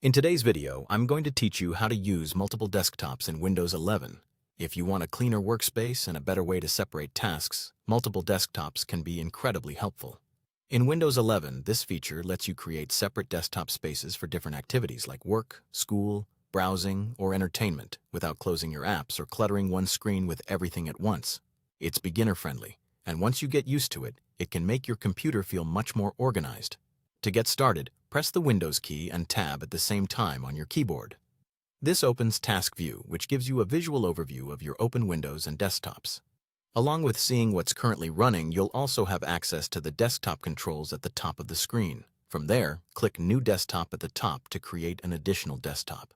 In today's video, I'm going to teach you how to use multiple desktops in Windows 11. If you want a cleaner workspace and a better way to separate tasks, multiple desktops can be incredibly helpful. In Windows 11, this feature lets you create separate desktop spaces for different activities like work, school, browsing, or entertainment without closing your apps or cluttering one screen with everything at once. It's beginner-friendly, and once you get used to it, it can make your computer feel much more organized. To get started, press the Windows key and Tab at the same time on your keyboard. This opens Task View, which gives you a visual overview of your open windows and desktops. Along with seeing what's currently running, you'll also have access to the desktop controls at the top of the screen. From there, click New Desktop at the top to create an additional desktop.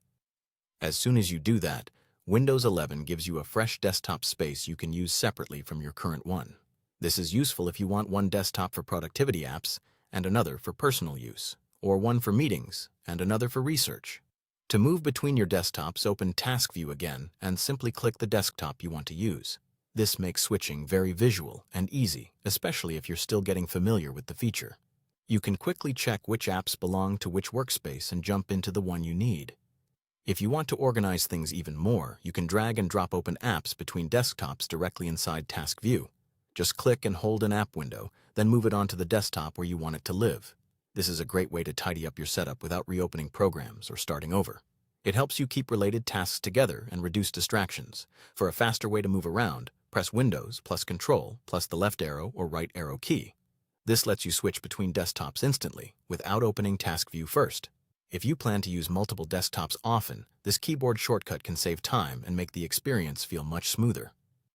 As soon as you do that, Windows 11 gives you a fresh desktop space you can use separately from your current one. This is useful if you want one desktop for productivity apps and another for personal use, or one for meetings and another for research. To move between your desktops, open Task View again and simply click the desktop you want to use. This makes switching very visual and easy, especially if you're still getting familiar with the feature. You can quickly check which apps belong to which workspace and jump into the one you need. If you want to organize things even more, you can drag and drop open apps between desktops directly inside Task View. Just click and hold an app window, then move it onto the desktop where you want it to live. This is a great way to tidy up your setup without reopening programs or starting over. It helps you keep related tasks together and reduce distractions. For a faster way to move around, press Windows plus Control plus the left arrow or right arrow key. This lets you switch between desktops instantly without opening Task View first. If you plan to use multiple desktops often, this keyboard shortcut can save time and make the experience feel much smoother.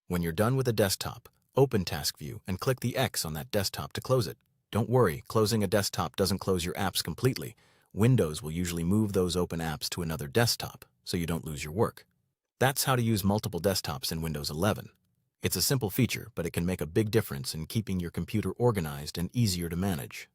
When you're done with a desktop, open Task View and click the X on that desktop to close it. Don't worry, closing a desktop doesn't close your apps completely. Windows will usually move those open apps to another desktop, so you don't lose your work. That's how to use multiple desktops in Windows 11. It's a simple feature, but it can make a big difference in keeping your computer organized and easier to manage.